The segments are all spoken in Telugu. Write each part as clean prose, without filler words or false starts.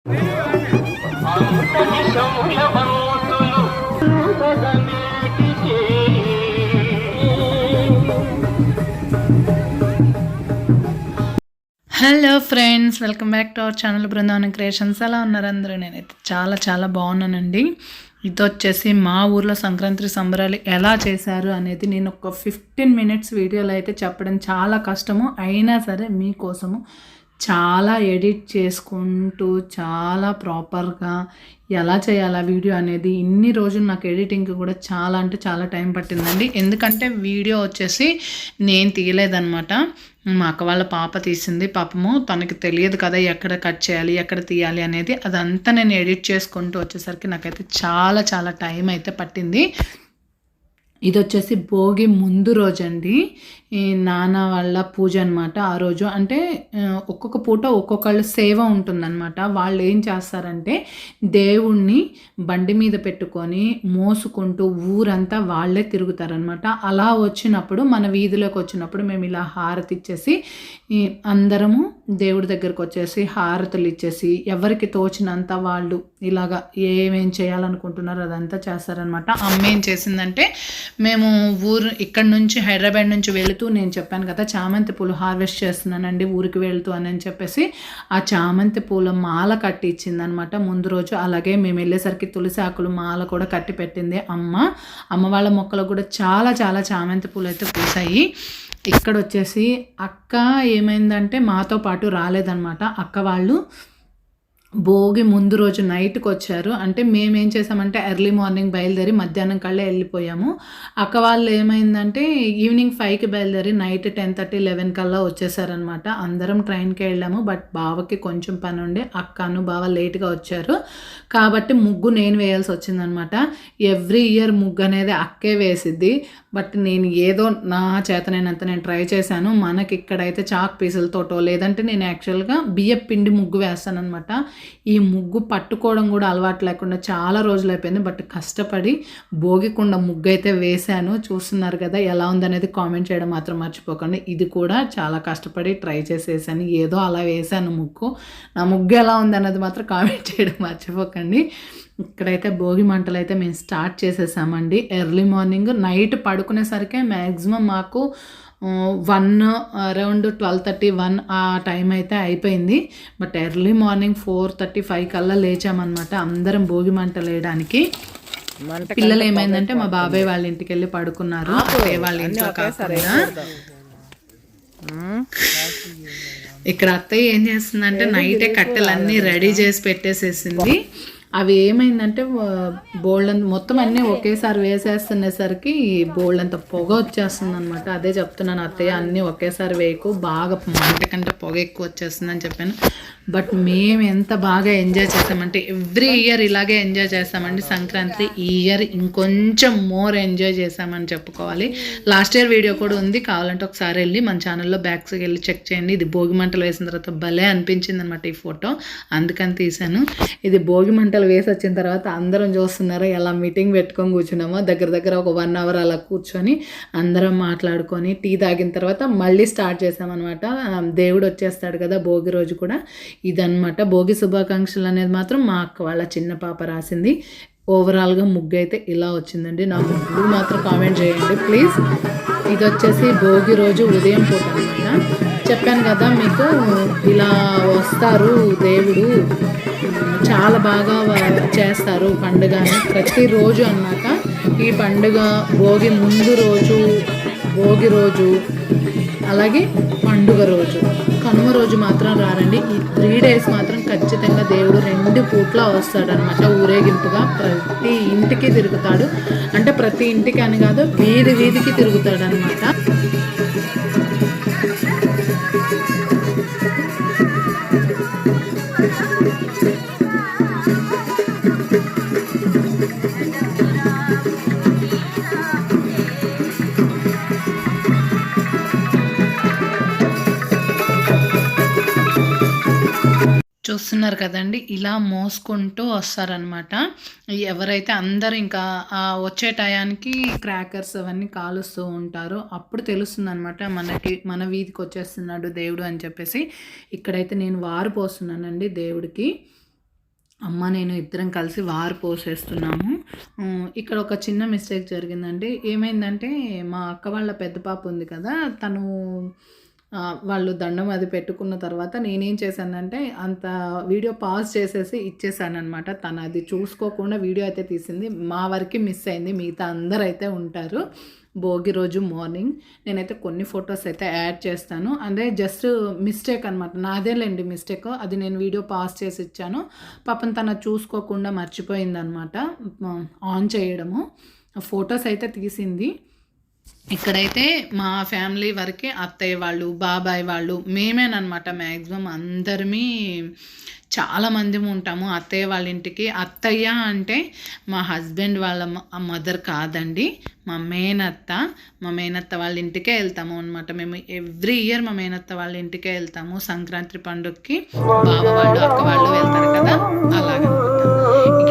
Hello friends, welcome back to our channel Brindavanam creations. ఎలా ఉన్నారు అందరూ? నేనైతే చాలా బాగున్నానండి. ఇది వచ్చేసి మా ఊర్లో సంక్రాంతి సంబరాలు ఎలా చేశారు అనేది నేను ఒక 15 మినిట్స్ వీడియోలో అయితే చెప్పడం చాలా కష్టము. అయినా సరే మీకోసము చాలా ఎడిట్ చేసుకుంటూ చాలా ప్రాపర్గా ఎలా చేయాలా వీడియో అనేది ఇన్ని రోజులు నాకు ఎడిటింగ్కి కూడా చాలా అంటే చాలా టైం పట్టిందండి. ఎందుకంటే వీడియో వచ్చేసి నేను తీయలేదనమాట, మా అక్క వాళ్ళ పాప తీసింది. పాపము తనకి తెలియదు కదా ఎక్కడ కట్ చేయాలి ఎక్కడ తీయాలి అనేది. అదంతా నేను ఎడిట్ చేసుకుంటూ వచ్చేసరికి నాకైతే చాలా టైం అయితే పట్టింది. ఇది వచ్చేసి భోగి ముందు రోజు అండి, ఈ నాన్న వాళ్ళ పూజ అనమాట. ఆ రోజు అంటే ఒక్కొక్క పూట ఒక్కొక్కళ్ళు సేవ ఉంటుందన్నమాట. వాళ్ళు ఏం చేస్తారంటే దేవుణ్ణి బండి మీద పెట్టుకొని మోసుకుంటూ ఊరంతా వాళ్ళే తిరుగుతారనమాట. అలా వచ్చినప్పుడు మన వీధిలోకి వచ్చినప్పుడు మేము ఇలా హారతి ఇచ్చేసి అందరము దేవుడి దగ్గరకు వచ్చేసి హారతులు ఇచ్చేసి ఎవరికి తోచినంత వాళ్ళు ఇలాగా ఏమేం చేయాలనుకుంటున్నారో అదంతా చేస్తారనమాట. అమ్మ ఏం చేసిందంటే, మేము ఇక్కడ నుంచి హైదరాబాద్ నుంచి వెళుతూ నేను చెప్పాను కదా చామంతి పూలు హార్వెస్ట్ చేస్తున్నానండి ఊరికి వెళుతూ అని చెప్పేసి ఆ చామంతి పూల మాల కట్టి ఇచ్చిందనమాట ముందు రోజు. అలాగే మేము వెళ్ళేసరికి తులసి ఆకులు మాల కూడా కట్టి పెట్టింది అమ్మ వాళ్ళ మొక్కలకు కూడా చాలా చామంతి పూలు అయితే పూసాయి. ఇక్కడ వచ్చేసి అక్క ఏమైందంటే మాతో పాటు రాలేదన్నమాట. అక్క వాళ్ళు భోగి ముందు రోజు నైట్కి వచ్చారు. అంటే మేమేం చేసామంటే ఎర్లీ మార్నింగ్ బయలుదేరి మధ్యాహ్నం కల్లా వెళ్ళిపోయాము. అక్క వాళ్ళు ఏమైందంటే ఈవినింగ్ 5కి బయలుదేరి నైట్ 10:30, 11 కల్లా వచ్చేసారనమాట. అందరం ట్రైన్కి వెళ్ళాము. బట్ బావకి కొంచెం పని ఉండి అక్కను బావ లేట్గా వచ్చారు కాబట్టి ముగ్గు నేను వేయాల్సి వచ్చిందనమాట. ఎవ్రీ ఇయర్ ముగ్గు అనేది అక్కే వేసిద్ది. బట్ నేను ఏదో నా చేతనైనంత నేను ట్రై చేశాను. మనకి ఇక్కడైతే చాక్ పీసులతోటో లేదంటే నేను యాక్చువల్గా బియ్యం పిండి ముగ్గు వేస్తాను అనమాట. ఈ ముగ్గు పట్టుకోవడం కూడా అలవాటు లేకుండా చాలా రోజులు అయిపోయింది. బట్ కష్టపడి భోగికుండ ముగ్గు అయితే వేశాను. చూస్తున్నారు కదా ఎలా ఉందనేది కామెంట్ చేయడం మాత్రం మర్చిపోకండి. ఇది కూడా చాలా కష్టపడి ట్రై చేసేసాను. ఏదో అలా వేశాను ముగ్గు. నా ముగ్గు ఎలా ఉందన్నది మాత్రం కామెంట్ చేయడం మర్చిపోకండి. ఇక్కడైతే భోగి మంటలు అయితే మేము స్టార్ట్ చేసేసామండి. ఎర్లీ మార్నింగ్ నైట్ పడుకునేసరికి మ్యాక్సిమం మాకు 1 అరౌండ్ 12:30 ఆ టైం అయితే అయిపోయింది. బట్ ఎర్లీ మార్నింగ్ 4:35 కల్లా లేచామన్నమాట అందరం భోగి మంటలు వేయడానికి. పిల్లలు ఏమైందంటే మా బాబాయ్ వాళ్ళ ఇంటికి వెళ్ళి పడుకున్నారు. అత్తయ్య వాళ్ళ ఇంట్లో కాకుండా ఇక్కడ అత్తయ్య ఏం చేస్తుందంటే నైటే కట్టెలన్నీ రెడీ చేసి పెట్టేసేసింది. అవి ఏమైందంటే బోల్డ్ మొత్తం అన్నీ ఒకేసారి వేసేస్తునేసరికి బోల్డ్ అంత పొగ వచ్చేస్తుంది అనమాట. అదే చెప్తున్నాను అత్తయ్య అన్నీ ఒకేసారి వేయకు, బాగా మంట కంటే పొగ ఎక్కువ వచ్చేస్తుంది అని చెప్పాను. బట్ మేము ఎంత బాగా ఎంజాయ్ చేస్తామంటే ఎవ్రీ ఇయర్ ఇలాగే ఎంజాయ్ చేస్తామండి సంక్రాంతి. ఈ ఇయర్ ఇంకొంచెం మోర్ ఎంజాయ్ చేసామని చెప్పుకోవాలి. లాస్ట్ ఇయర్ వీడియో కూడా ఉంది, కావాలంటే ఒకసారి వెళ్ళి మన ఛానల్లో బ్యాక్స్కి వెళ్ళి చెక్ చేయండి. ఇది భోగి మంటలు వేసిన తర్వాత భలే అనిపించింది అనమాట ఈ ఫోటో, అందుకని తీశాను. ఇది భోగి మంటలు వేసి వచ్చిన తర్వాత అందరం చూస్తున్నారు ఎలా మీటింగ్ పెట్టుకొని కూర్చున్నామో. దగ్గర ఒక 1 అవర్ అలా కూర్చొని అందరం మాట్లాడుకొని టీ తాగిన తర్వాత మళ్ళీ స్టార్ట్ చేసామన్నమాట. దేవుడు వచ్చేస్తాడు కదా భోగి రోజు కూడా. ఇదన్నమాట భోగి శుభాకాంక్షలు అనేది మాత్రం మా అక్క వాళ్ళ చిన్న పాప రాసింది. ఓవరాల్గా ముగ్గు అయితే ఇలా వచ్చిందండి. నా ముగ్గు మాత్రం కామెంట్ చేయండి ప్లీజ్. ఇది వచ్చేసి భోగి రోజు ఉదయం పూట అనమాట. చెప్పాను కదా మీకు ఇలా వస్తారు దేవుడు, చాలా బాగా చేస్తారు పండుగని ప్రతిరోజు అన్నమాట. ఈ పండుగ భోగి ముందు రోజు, భోగి రోజు, అలాగే పండుగ రోజు, కనుమ రోజు మాత్రం రారండి. ఈ 3 డేస్ మాత్రం ఖచ్చితంగా దేవుడు 2 పూట్ల వస్తాడనమాట. ఊరేగింపుగా ప్రతి ఇంటికి తిరుగుతాడు. అంటే ప్రతి ఇంటికి అని కాదు, వీధికి తిరుగుతాడు అనమాట. చూస్తున్నారు కదండి ఇలా మోసుకుంటూ వస్తారనమాట. ఎవరైతే అందరూ ఇంకా వచ్చే టయానికి క్రాకర్స్ అవన్నీ కాలుస్తూ ఉంటారో అప్పుడు తెలుస్తుంది అనమాట మన వీధికి వచ్చేస్తున్నాడు దేవుడు అని చెప్పేసి. ఇక్కడైతే నేను వారు పోస్తున్నానండి దేవుడికి. నేను ఇద్దరం కలిసి వారు పోసేస్తున్నాము. ఇక్కడ ఒక చిన్న మిస్టేక్ జరిగిందండి. ఏమైందంటే మా అక్క వాళ్ళ పెద్ద పాప ఉంది కదా! తను వాళ్ళు దండం అది పెట్టుకున్న తర్వాత నేనేం చేశానంటే అంత వీడియో పాజ్ చేసేసి ఇచ్చేసాననమాట. తను అది చూసుకోకుండా వీడియో అయితే తీసింది. మా వరకే మిస్ అయింది. మిగతా అందరైతే ఉంటారు. భోగి రోజు మార్నింగ్ నేనైతే కొన్ని ఫొటోస్ అయితే యాడ్ చేస్తాను. అంటే జస్ట్ మిస్టేక్ అనమాట. నాదేలేండి మిస్టేక్. అది నేను వీడియో పాస్ చేసి ఇచ్చాను. పాపం తను చూసుకోకుండా మర్చిపోయిందనమాట ఆన్ చేయడము. ఫొటోస్ అయితే తీసింది. ఇక్కడైతే మా ఫ్యామిలీ వరకే అత్తయ్య వాళ్ళు, బాబాయ్ వాళ్ళు మేమేనమాట మ్యాక్సిమం అందరమీ చాలామంది ఉంటాము అత్తయ్య వాళ్ళ ఇంటికి. అత్తయ్య అంటే మా హస్బెండ్ వాళ్ళ మదర్ కాదండి, మా మేనత్త వాళ్ళ ఇంటికే వెళ్తాము అనమాట. మేము ఎవ్రీ ఇయర్ మా మేనత్త వాళ్ళ ఇంటికే వెళ్తాము సంక్రాంతి పండుగకి. బావ వాళ్ళు అక్క వాళ్ళు వెళ్తారు కదా, అలాగనమాట.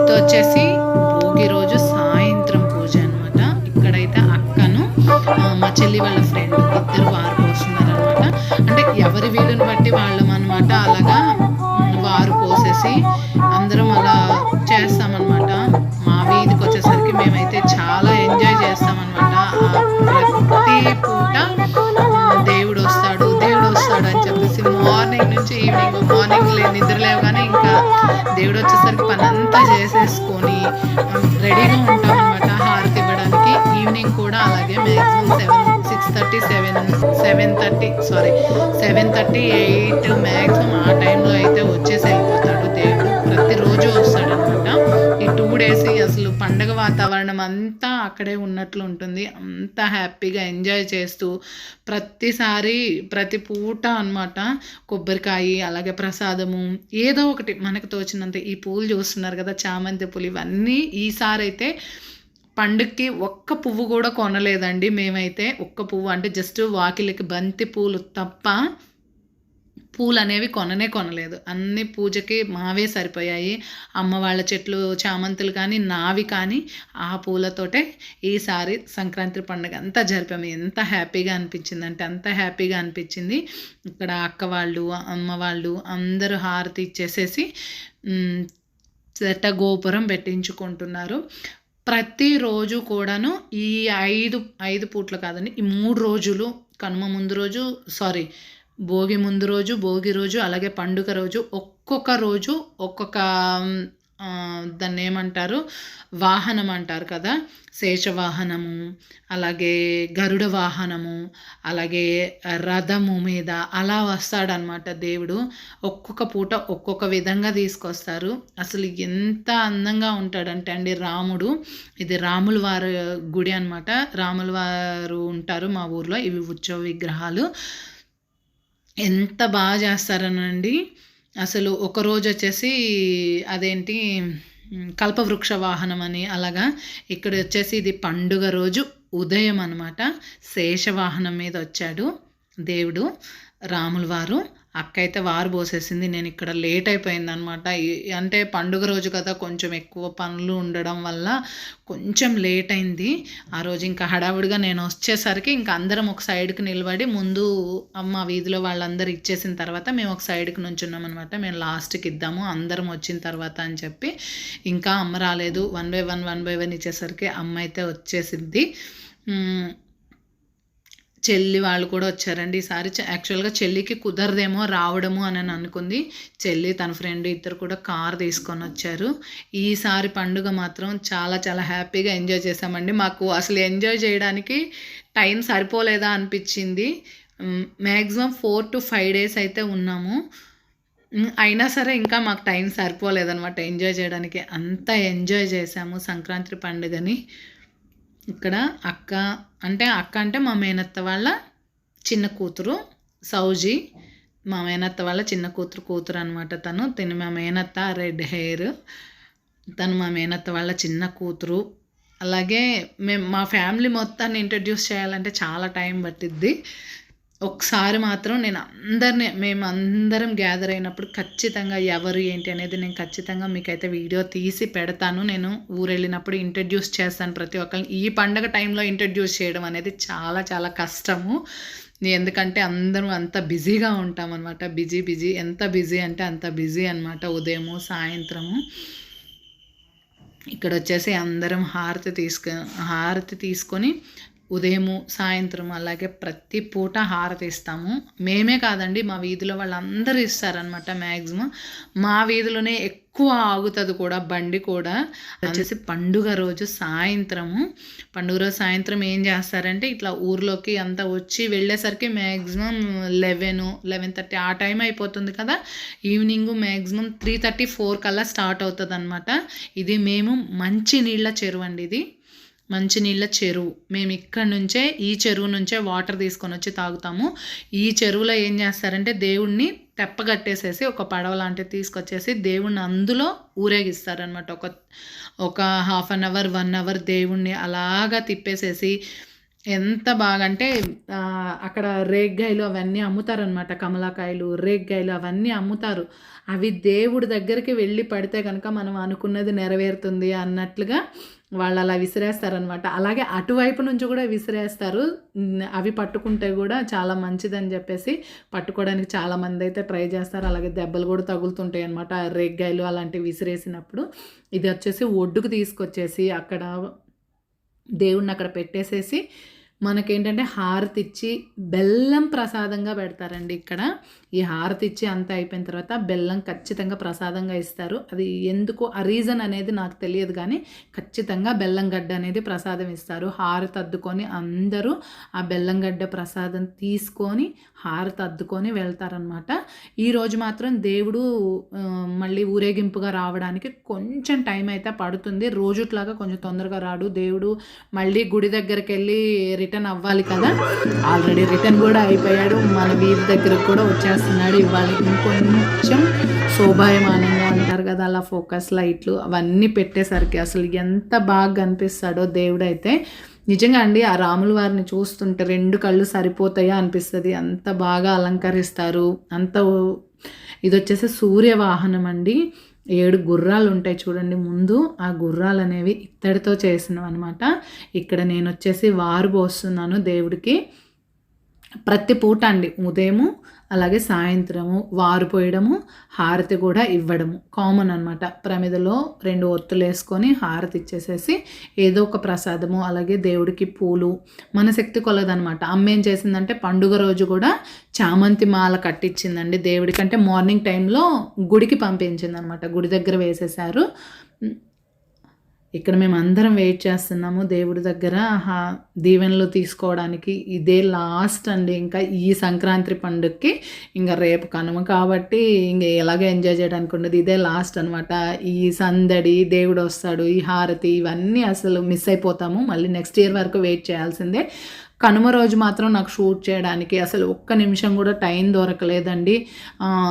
ఇది వచ్చేసి భోగి రోజు సాయంత్రం పూజ అనమాట. ఇక్కడైతే అక్కను మా చెల్లి వాళ్ళ ఫ్రెండ్ ఇద్దరు వారు పోస్తున్నారనమాట. అంటే ఎవరి వీలుని బట్టి వాళ్ళం అనమాట. అలాగా వారు పోసేసి అందరం అలా చేస్తామన్నమాట. మా వీధికి వచ్చేసరికి మేమైతే చాలా ఎంజాయ్ చేస్తామన్నమాట. ప్రతి పూట దేవుడు వస్తాడు అని చెప్పేసి మార్నింగ్ నుంచి మార్నింగ్ నిద్ర లేవగానే ఇంకా దేవుడు వచ్చేసరికి పని అంతా చేసేసుకొని రెడీగా ఉంటాం అనమాట హారతి ఇవ్వడానికి. ఈవినింగ్ కూడా అలాగే మ్యాక్సిమం 7:30 8 మ్యాక్సిమం ఆ టైంలో అయితే వచ్చేసి వెళ్ళిపోతాడు దేవుడు. ప్రతిరోజు వస్తాడనమాట. ఈ 2 days అసలు పండగ వాతావరణం అంతా అక్కడే ఉన్నట్లు ఉంటుంది. అంతా హ్యాపీగా ఎంజాయ్ చేస్తూ ప్రతిసారి ప్రతి పూట అనమాట కొబ్బరికాయ అలాగే ప్రసాదము ఏదో ఒకటి మనకు తోచినంత. ఈ పూలు చూస్తున్నారు కదా, చామంతి పూలు, ఇవన్నీ ఈసారి అయితే పండుగకి ఒక్క పువ్వు కూడా కొనలేదండి మేమైతే. ఒక్క పువ్వు అంటే జస్ట్ వాకిలికి బంతి పూలు తప్ప పూలు అనేవి కొనలేదు. అన్ని పూజకి మావే సరిపోయాయి. అమ్మ వాళ్ళ చెట్లు చామంతులు కానీ నావి కానీ ఆ పూలతోటే ఈసారి సంక్రాంతి పండుగ అంతా జరిపాము. ఎంత హ్యాపీగా అనిపించిందంటే అంత హ్యాపీగా అనిపించింది. ఇక్కడ అక్క వాళ్ళు అమ్మ వాళ్ళు అందరూ హారతి ఇచ్చేసేసి చెట్ట గోపురం పెట్టించుకుంటున్నారు. ప్రతిరోజు కూడాను ఈ 5 పూట్లు కాదండి, ఈ 3 రోజులు కనుమ ముందు రోజు భోగి ముందు రోజు, భోగి రోజు, అలాగే పండుగ రోజు ఒక్కొక్క రోజు ఒక్కొక్క దాన్ని ఏమంటారు వాహనం అంటారు కదా, శేషవాహనము, అలాగే గరుడ వాహనము, అలాగే రథము మీద అలా వస్తాడనమాట దేవుడు. ఒక్కొక్క పూట ఒక్కొక్క విధంగా తీసుకొస్తారు. అసలు ఎంత అందంగా ఉంటాడంటే అండి రాముడు. ఇది రాముల వారి గుడి అనమాట. రాముల వారు ఉంటారు మా ఊర్లో. ఇవి ఉత్సవ విగ్రహాలు. ఎంత బాగా చేస్తారనండి. అసలు ఒకరోజు వచ్చేసి అదేంటి కల్పవృక్ష వాహనం అని అలాగా. ఇక్కడ వచ్చేసి ఇది పండుగ రోజు ఉదయం అనమాట. శేషవాహనం మీద వచ్చాడు దేవుడు రాముల వారు. అక్క అయితే వారు పోసేసింది. నేను ఇక్కడ లేట్ అయిపోయింది అనమాట. అంటే పండుగ రోజు కదా, కొంచెం ఎక్కువ పనులు ఉండడం వల్ల కొంచెం లేట్ అయింది. ఆ రోజు ఇంకా హడావుడిగా నేను వచ్చేసరికి ఇంకా అందరం ఒక సైడ్కి నిలబడి ముందు అమ్మ వీధిలో వాళ్ళందరూ ఇచ్చేసిన తర్వాత మేము ఒక సైడ్కి నుంచున్నాం అనమాట. మేము లాస్ట్కి ఇద్దాము అందరం వచ్చిన తర్వాత అని చెప్పి. ఇంకా అమ్మ రాలేదు. 1 by 1 ఇచ్చేసరికి అమ్మ అయితే వచ్చేసింది. చెల్లి వాళ్ళు కూడా వచ్చారండి ఈసారి. యాక్చువల్గా చెల్లికి కుదరదేమో రావడము అని అనుకుంది. చెల్లి తన ఫ్రెండ్ ఇద్దరు కూడా కార్ తీసుకొని వచ్చారు. ఈసారి పండుగ మాత్రం చాలా చాలా హ్యాపీగా ఎంజాయ్ చేసామండి. మాకు అసలు ఎంజాయ్ చేయడానికి టైం సరిపోలేదా అనిపించింది. మ్యాక్సిమం 4 to 5 days అయితే ఉన్నాము. అయినా సరే ఇంకా మాకు టైం సరిపోలేదనమాట ఎంజాయ్ చేయడానికి. అంతా ఎంజాయ్ చేసాము సంక్రాంతి పండుగని. ఇక్కడ అక్క అంటే మా మేనత్త వాళ్ళ చిన్న కూతురు సౌజీ. మా మేనత్త వాళ్ళ చిన్న కూతురు అనమాట. తను మా మేనత్త, రెడ్ హెయిర్. తను మా మేనత్త వాళ్ళ చిన్న కూతురు. అలాగే మా ఫ్యామిలీ మొత్తాన్ని ఇంట్రడ్యూస్ చేయాలంటే చాలా టైం పట్టిద్ది. ఒకసారి మాత్రం మేము అందరం గ్యాదర్ అయినప్పుడు ఖచ్చితంగా ఎవరు ఏంటి అనేది నేను ఖచ్చితంగా మీకైతే వీడియో తీసి పెడతాను. నేను ఊరు వెళ్ళినప్పుడు ఇంట్రడ్యూస్ చేస్తాను ప్రతి ఒక్కరిని. ఈ పండగ టైంలో ఇంట్రడ్యూస్ చేయడం అనేది చాలా చాలా కష్టము. ఎందుకంటే అందరం అంత బిజీగా ఉంటామన్నమాట. బిజీ ఎంత బిజీ అంటే అంత బిజీ అనమాట. ఉదయము సాయంత్రము ఇక్కడ వచ్చేసి అందరం హారతి తీసుకొని ఉదయము సాయంత్రం అలాగే ప్రతి పూట హారతి ఇస్తాము. మేమే కాదండి, మా వీధిలో వాళ్ళందరూ ఇస్తారనమాట. మ్యాక్సిమం మా వీధిలోనే ఎక్కువ ఆగుతుంది కూడా బండి కూడా. వచ్చేసి పండుగ రోజు సాయంత్రం ఏం చేస్తారంటే ఇట్లా ఊర్లోకి అంతా వచ్చి వెళ్ళేసరికి మ్యాక్సిమం 11:30 ఆ టైం అయిపోతుంది కదా. ఈవినింగ్ మ్యాక్సిమం 3:30-4 కల్లా స్టార్ట్ అవుతుంది అనమాట. ఇది మేము మంచి నీళ్ళ చెరువు అండి. ఇది మంచినీళ్ళ చెరువు. మేము ఇక్కడ నుంచే ఈ చెరువు నుంచే వాటర్ తీసుకొని వచ్చి తాగుతాము. ఈ చెరువులో ఏం చేస్తారంటే దేవుణ్ణి తెప్పగట్టేసేసి ఒక పడవ లాంటిది తీసుకొచ్చేసి దేవుణ్ణి అందులో ఊరేగిస్తారనమాట. ఒక 1/2 అవర్ 1 అవర్ దేవుణ్ణి అలాగా తిప్పేసేసి ఎంత బాగా అంటే అక్కడ రేగ్గాయలు అవన్నీ అమ్ముతారనమాట. కమలాకాయలు, రేగ్గాయలు అవన్నీ అమ్ముతారు. అవి దేవుడి దగ్గరికి వెళ్ళి పడితే కనుక మనం అనుకున్నది నెరవేరుతుంది అన్నట్లుగా వాళ్ళు అలా విసిరేస్తారనమాట. అలాగే అటువైపు నుంచి కూడా విసిరేస్తారు. అవి పట్టుకుంటే కూడా చాలా మంచిదని చెప్పేసి పట్టుకోవడానికి చాలామంది అయితే ట్రై చేస్తారు. అలాగే దెబ్బలు కూడా తగులుతుంటాయి అనమాట రేగ్గాయలు అలాంటివి విసిరేసినప్పుడు. ఇది వచ్చేసి ఒడ్డుకు తీసుకొచ్చేసి అక్కడ దేవుణ్ణి అక్కడ పెట్టేసేసి మనకేంటంటే హారతి ఇచ్చి బెల్లం ప్రసాదంగా పెడతారండి. ఇక్కడ ఈ హారతి ఇచ్చి అంతా అయిపోయిన తర్వాత బెల్లం ఖచ్చితంగా ప్రసాదంగా ఇస్తారు. అది ఎందుకు ఆ రీజన్ అనేది నాకు తెలియదు, కానీ ఖచ్చితంగా బెల్లం గడ్డ అనేది ప్రసాదం ఇస్తారు. హారతి అద్దుకొని అందరూ ఆ బెల్లం గడ్డ ప్రసాదం తీసుకొని హారతి అద్దుకొని వెళ్తారనమాట. ఈరోజు మాత్రం దేవుడు మళ్ళీ ఊరేగింపుగా రావడానికి కొంచెం టైం అయితే పడుతుంది. రోజుట్లాగా కొంచెం తొందరగా రాడు దేవుడు. మళ్ళీ గుడి దగ్గరికి వెళ్ళి రిటర్న్ అవ్వాలి కదా. ఆల్రెడీ రిటర్న్ కూడా అయిపోయాడు. మన వీధి దగ్గరకు కూడా వచ్చేస్తున్నాడు. ఇవాళ ఇంకొంచెం శోభాయమానంగా అంటారు కదా, అలా ఫోకస్ లైట్లు అవన్నీ పెట్టేసరికి అసలు ఎంత బాగా కనిపిస్తాడో దేవుడైతే. నిజంగా అండి, ఆ రాముల వారిని చూస్తుంటే 2 కళ్ళు సరిపోతాయా అనిపిస్తుంది. అంత బాగా అలంకరిస్తారు. ఇది వచ్చేసి సూర్యవాహనం అండి. 7 గుర్రాలు ఉంటాయి చూడండి ముందు. ఆ గుర్రాలు అనేవి ఇత్తడితో చేసినవి అనమాట. ఇక్కడ నేను వచ్చేసి వారు పోస్తున్నాను దేవుడికి. ప్రతి పూట అండి, ఉదయము అలాగే సాయంత్రము వారు పోయడము, హారతి కూడా ఇవ్వడము కామన్ అనమాట. ప్రమిదలో 2 ఒత్తులు వేసుకొని హారతి ఇచ్చేసేసి ఏదో ఒక ప్రసాదము, అలాగే దేవుడికి పూలు మన శక్తి కొలదనమాట. అమ్మ ఏం చేసిందంటే పండుగ రోజు కూడా చామంతి మాల కట్టించిందండి దేవుడికి. అంటే మార్నింగ్ టైంలో గుడికి పంపించింది అనమాట. గుడి దగ్గర వేసేసారు. ఇక్కడ మేము అందరం వెయిట్ చేస్తున్నాము దేవుడి దగ్గర దీవెనలు తీసుకోవడానికి. ఇదే లాస్ట్ అండి ఇంకా ఈ సంక్రాంతి పండుగకి. ఇంకా రేపు కనుమ కాబట్టి ఇంకా ఎలాగో ఎంజాయ్ చేయడానికి ఉండదు. ఇదే లాస్ట్ అనమాట. ఈ సందడి, దేవుడు వస్తాడు, ఈ హారతి, ఇవన్నీ అసలు మిస్ అయిపోతాము. మళ్ళీ నెక్స్ట్ ఇయర్ వరకు వెయిట్ చేయాల్సిందే. కనుమ రోజు మాత్రం నాకు షూట్ చేయడానికి అసలు ఒక్క నిమిషం కూడా టైం దొరకలేదండి.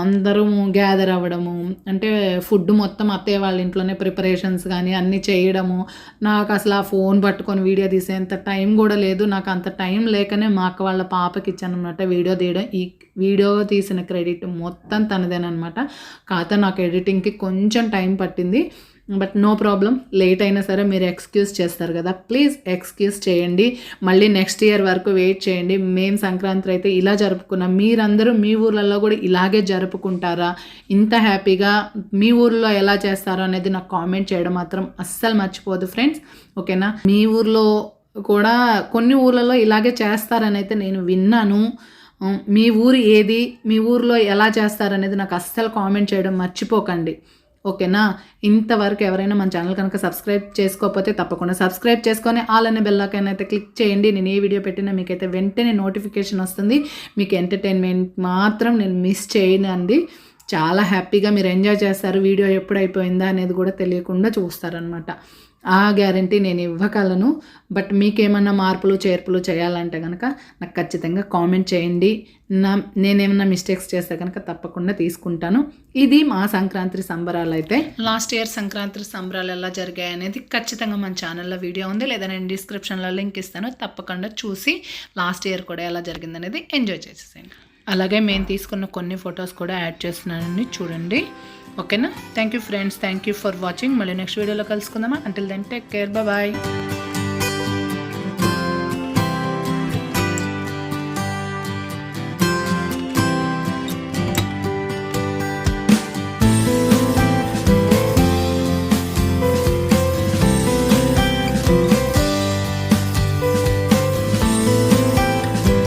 అందరం గ్యాదర్ అవ్వడము, అంటే ఫుడ్ మొత్తం అత్తయ్య వాళ్ళ ఇంట్లోనే ప్రిపరేషన్స్ కానీ అన్నీ చేయడము. నాకు అసలు ఆ ఫోన్ పట్టుకొని వీడియో తీసేంత టైం కూడా లేదు. నాకు అంత టైం లేకనే మా అక్క వాళ్ళ పాపకి ఇచ్చాను అనమాట వీడియో తీయడం. ఈ వీడియో తీసిన క్రెడిట్ మొత్తం తనదేనమాట. కాకపోతే నాకు ఎడిటింగ్కి కొంచెం టైం పట్టింది. బట్ నో ప్రాబ్లం, లేట్ అయినా సరే మీరు ఎక్స్క్యూజ్ చేస్తారు కదా, ప్లీజ్ ఎక్స్క్యూజ్ చేయండి. మళ్ళీ నెక్స్ట్ ఇయర్ వరకు వెయిట్ చేయండి. మేము సంక్రాంతి అయితే ఇలా జరుపుకున్నాం. మీరందరూ మీ ఊర్లలో కూడా ఇలాగే జరుపుకుంటారా? ఇంత హ్యాపీగా మీ ఊర్లో ఎలా చేస్తారో అనేది నాకు కామెంట్ చేయడం మాత్రం అస్సలు మర్చిపోదు ఫ్రెండ్స్. ఓకేనా? మీ ఊర్లో కూడా కొన్ని ఊర్లలో ఇలాగే చేస్తారని అయితే నేను విన్నాను. మీ ఊరు ఏది, మీ ఊర్లో ఎలా చేస్తారనేది నాకు అస్సలు కామెంట్ చేయడం మర్చిపోకండి. ఓకేనా? ఇంతవరకు ఎవరైనా మన ఛానల్ కనుక సబ్స్క్రైబ్ చేసుకోకపోతే తప్పకుండా సబ్స్క్రైబ్ చేసుకొని ఆల్ అనే బెల్ ఐకాన్ అయితే క్లిక్ చేయండి. నేను ఏ వీడియో పెట్టినా మీకైతే వెంటనే నోటిఫికేషన్ వస్తుంది. మీకు ఎంటర్టైన్మెంట్ మాత్రం నేను మిస్ చేయనండి. చాలా హ్యాపీగా మీరు ఎంజాయ్ చేస్తారు. వీడియో ఎప్పుడు అయిపోయిందా అనేది కూడా తెలియకుండా చూస్తారనమాట. ఆ గ్యారంటీ నేను ఇవ్వగలను. బట్ మీకేమన్నా మార్పులు చేర్పులు చేయాలంటే కనుక నాకు ఖచ్చితంగా కామెంట్ చేయండి. నేనేమన్నా మిస్టేక్స్ చేస్తే కనుక తప్పకుండా తీసుకుంటాను. ఇది మా సంక్రాంతి సంబరాలు. అయితే లాస్ట్ ఇయర్ సంక్రాంతి సంబరాలు ఎలా జరిగాయి అనేది ఖచ్చితంగా మన ఛానల్లో వీడియో ఉంది, లేదా నేను డిస్క్రిప్షన్లో లింక్ ఇస్తాను. తప్పకుండా చూసి లాస్ట్ ఇయర్ కూడా ఎలా జరిగింది అనేది ఎంజాయ్ చేసేసేయండి. అలాగే మేము తీసుకున్న కొన్ని ఫొటోస్ కూడా యాడ్ చేస్తున్నానని చూడండి. ఓకేనా? Thank you friends, thank you for watching. మళ్ళీ నెక్స్ట్ వీడియోలో కలుసుకుందామా. Until then take care, bye.